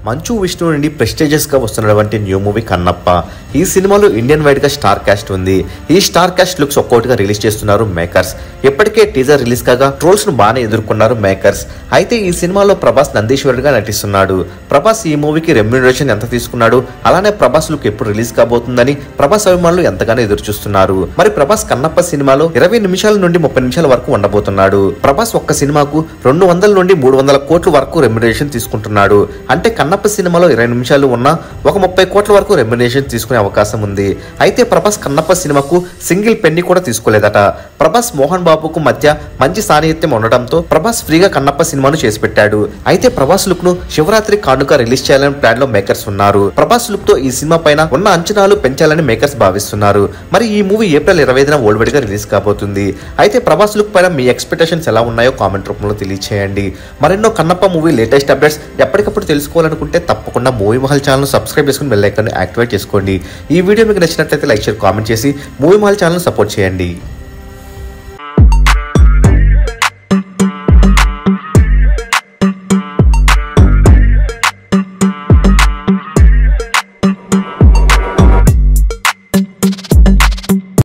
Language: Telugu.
మంచు విష్ణు నుండి ప్రెస్టీజియస్ గా వస్తున్నటువంటి న్యూ మూవీ కన్నప్ప. ఈ సినిమాలో ఇండియన్ వైడ్ గా స్టార్ కాస్ట్ ఉంది. ఈ స్టార్ కాస్ట్ లుక్స్ ఒక్కొక్కటిగా రిలీజ్ చేస్తున్నారు మేకర్స్. ఇప్పటికే టీజర్ రిలీజ్ కాగా ట్రోల్స్ ను బాగానే ఎదుర్కొన్నారు మేకర్స్. అయితే ఈ సినిమాలో ప్రభాస్ నందీశ్వరుడిగా నటిస్తున్నాడు. ప్రభాస్ ఈ మూవీకి రెమ్యూనరేషన్ ఎంత తీసుకున్నాడు, అలానే ప్రభాస్ లుక్ ఎప్పుడు రిలీజ్ కాబోతుందని ప్రభాస్ అభిమానులు ఎంతగానో ఎదురు చూస్తున్నారు. మరి ప్రభాస్ కన్నప్ప సినిమాలో 20 నిమిషాల నుండి 30 నిమిషాల వరకు ఉండబోతున్నాడు. ప్రభాస్ ఒక్క సినిమాకు 200 నుండి 300 కోట్ల వరకు రెమ్యూనరేషన్ తీసుకుంటున్నాడు. అంటే కన్నప్ప సినిమాలో 20 నిమిషాలు ఉన్న ఒక 30 కోట్ల వరకు రెమ్యూనరేషన్ తీసుకునే అవకాశం ఉంది. అయితే ప్రభాస్ కన్నప్ప సినిమాకు సింగిల్ పెన్ని కూడా తీసుకోలేదట. ప్రభాస్ మోహన్ బాబుకు మధ్య మంచి సాన్నిహిత్యం ఉండటంతో ప్రభాస్ ఫ్రీగా కన్నప్ప సినిమాను చేసి పెట్టాడు. అయితే ప్రభాస్ లుక్ ను శివరాత్రి కానుక రిలీజ్ చేయాలని ప్లాన్ లో మేకర్స్ ఉన్నారు. ప్రభాస్ లుక్ తో ఈ సినిమా పైన ఉన్న అంచనాలు పెంచాలని మేకర్స్ భావిస్తున్నారు. మరి ఈ మూవీ ఏప్రిల్ 25న వరల్డ్ వైడ్ గా రిలీజ్ కాబోతుంది. అయితే ప్రభాస్ లుక్ పైన మీ ఎక్స్పెక్టేషన్స్ ఎలా ఉన్నాయో కామెంట్ రూపంలో తెలియచేయండి. మరెన్నో కన్నప్ప మూవీ లేటెస్ట్ అప్డేట్స్ ఎప్పటికప్పుడు తెలుసుకోవాలనుకుంటే తప్పకుండా మూవీ మహల్ ఛానల్ సబ్స్క్రైబ్ చేసుకుని బెల్ ఐకాన్ యాక్టివేట్ చేసుకోండి. ఈ వీడియో మీకు నచ్చినట్లయితే లైక్ షేర్ కామెంట్ చేసి మూవీ మహల్ ఛానల్ సపోర్ట్ చేయండి.